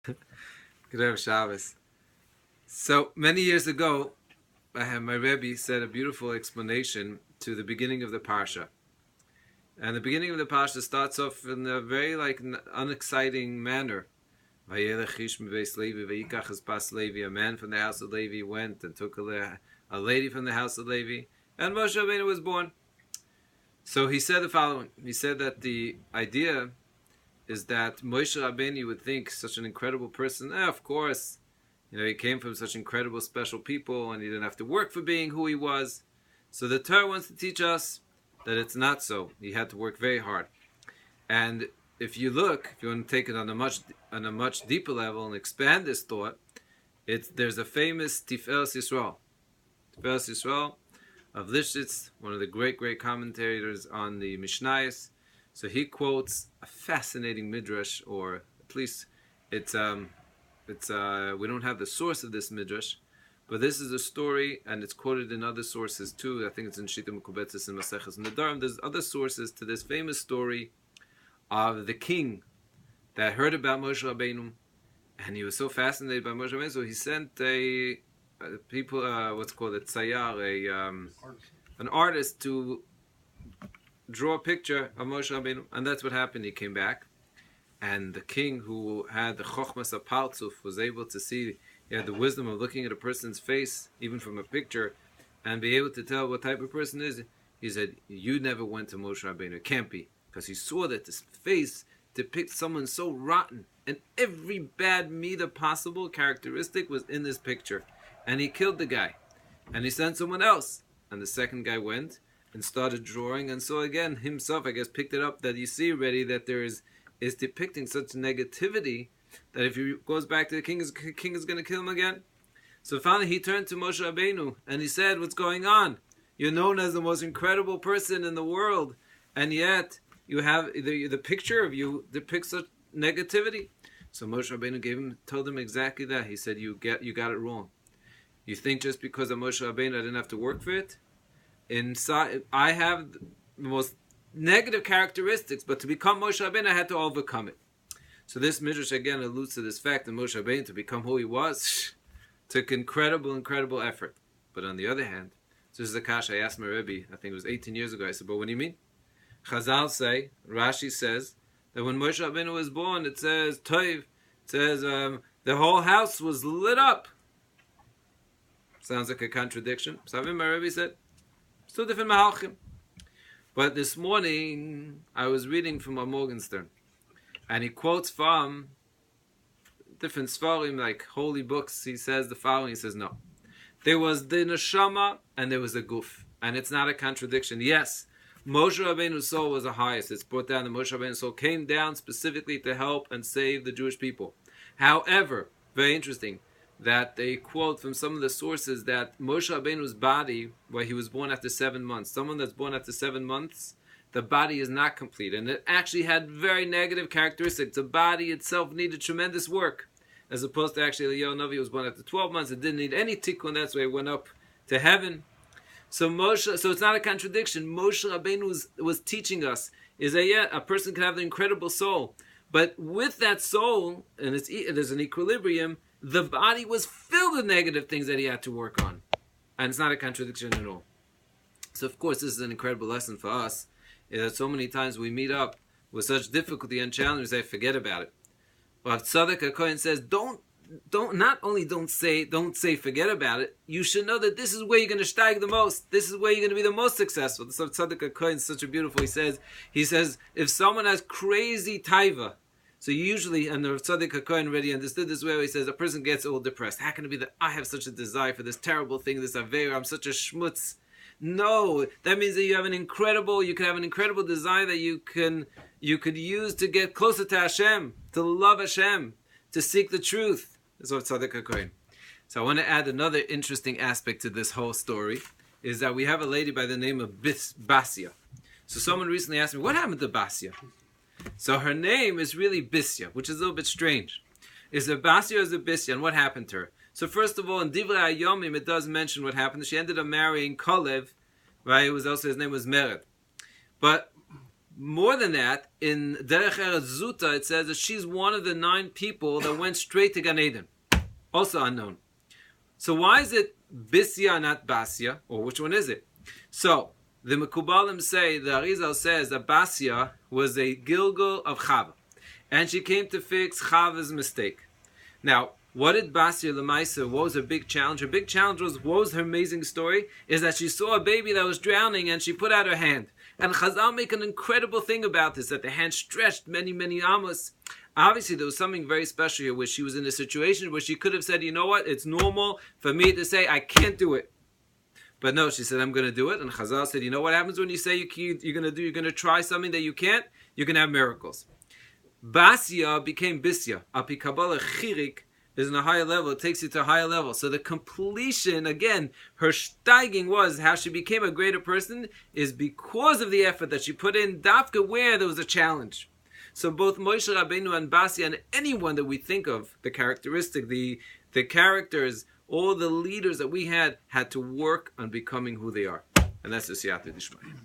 Good Erev Shabbos. So many years ago, my Rebbe said a beautiful explanation to the beginning of the parsha. And the beginning of the parsha starts off in a very unexciting manner. A man from the house of Levi went and took a lady from the house of Levi, and Moshe Rabbeinu was born. So he said the following. He said that the idea is that Moshe Rabbeinu would think such an incredible person, of course, he came from such incredible special people and he didn't have to work for being who he was. So the Torah wants to teach us that it's not so. He had to work very hard. And if you want to take it on a much deeper level and expand this thought, there's a famous Tiferes Yisrael. Tiferes Yisrael of Lishitz, one of the great commentators on the Mishnayos. So he quotes a fascinating midrash, or at least we don't have the source of this midrash, but this is a story, and it's quoted in other sources too. I think it's in Shita Mekubetzes and Maseches Nedarim. There's other sources to this famous story of the king that heard about Moshe Rabbeinu, and he was so fascinated by Moshe Rabbeinu, so he sent an artist to draw a picture of Moshe Rabbeinu, and that's what happened. He came back, and the king, who had the chokhmas of Partzuf, was able to see. He had the wisdom of looking at a person's face, even from a picture, and be able to tell what type of person is. He said, "You never went to Moshe Rabbeinu. It can't be, because he saw that this face depicts someone so rotten, and every bad midah possible characteristic was in this picture." And he killed the guy, and he sent someone else, and the second guy went and started drawing, and so again himself, I guess, picked it up that you see already that there is depicting such negativity that if he goes back to the king is going to kill him again. So finally he turned to Moshe Rabbeinu and he said, "What's going on? You're known as the most incredible person in the world, and yet you have the picture of you depicts such negativity." So Moshe Rabbeinu told him exactly that. He said, "You got it wrong. You think just because I'm Moshe Rabbeinu I didn't have to work for it? Inside, I have the most negative characteristics, but to become Moshe Rabbeinu, I had to overcome it." So this midrash again alludes to this fact that Moshe Rabbeinu, to become who he was, took incredible effort. But on the other hand, so this is a kasha I asked my Rebbe, I think it was 18 years ago. I said, "But what do you mean?" Chazal say, Rashi says, that when Moshe Rabbeinu was born, it says, Toiv, it says, the whole house was lit up. Sounds like a contradiction. So my Rebbe said, it's two different mahalchim. But this morning, I was reading from a Morgenstern, and he quotes from different svarim, like holy books. He says the following, he says, no. There was the neshama, and there was a guf. And it's not a contradiction. Yes, Moshe Rabbeinu's soul was the highest. It's brought down that Moshe Rabbeinu's soul came down specifically to help and save the Jewish people. However, very interesting, that they quote from some of the sources that Moshe Rabbeinu's body, where he was born after 7 months, someone that's born after 7 months, the body is not complete. And it actually had very negative characteristics. The body itself needed tremendous work. As opposed to actually Eliyahu Navi was born after 12 months. It didn't need any tikkun. That's why it went up to heaven. So it's not a contradiction. Moshe Rabbeinu was teaching us is that a person can have an incredible soul. But with that soul, and there's an equilibrium, the body was filled with negative things that he had to work on. And it's not a contradiction at all. So of course this is an incredible lesson for us, is that so many times we meet up with such difficulty and challenge, we say, forget about it. But Tzaddik Coren says, don't say forget about it. You should know that this is where you're going to steig the most. This is where you're going to be the most successful. So Tzaddik Coren is such a beautiful, he says, if someone has crazy taiva, so usually, and the Tzaddik Coren already understood this way, he says, a person gets all depressed. How can it be that I have such a desire for this terrible thing, this aveira, I'm such a shmutz? No, that means that you could have an incredible desire that you could use to get closer to Hashem, to love Hashem, to seek the truth. That's what Tzaddik Coren. So I want to add another interesting aspect to this whole story, is that we have a lady by the name of Basia. So someone recently asked me, what happened to Basia? So her name is really Bisya, which is a little bit strange. Is it Basia or is it Bisya? And what happened to her? So first of all, in Divrei Hayomim, it does mention what happened. She ended up marrying Kalev, right? It was also, his name was Mered. But More than that, in Derech Eretz Zuta, it says that she's one of the 9 people that went straight to Gan Eden. Also unknown. So why is it Bisya, not Basya? Or which one is it? So, the Mekubalim say, the Arizal says that Basya was a Gilgul of Chava. And she came to fix Chava's mistake. Now, what did Basya Lemaisa, what was her big challenge? Her big challenge was, what was her amazing story? Is that she saw a baby that was drowning and she put out her hand. And Chazal make an incredible thing about this, that the hand stretched many, many amos. Obviously, there was something very special here where she was in a situation where she could have said, you know what, it's normal for me to say, I can't do it. But no, she said, I'm going to do it. And Chazal said, you know what happens when you say you're going to try something that you can't? You're going to have miracles. Basya became Bisya. Api Kabbalah Chirik is in a higher level. It takes you to a higher level. So the completion, again, her steiging was how she became a greater person is because of the effort that she put in Dafka where there was a challenge. So both Moshe Rabbeinu and Basya and anyone that we think of, the characteristic, the characters, all the leaders that we had to work on becoming who they are. And that's the Siyata Dishmaya.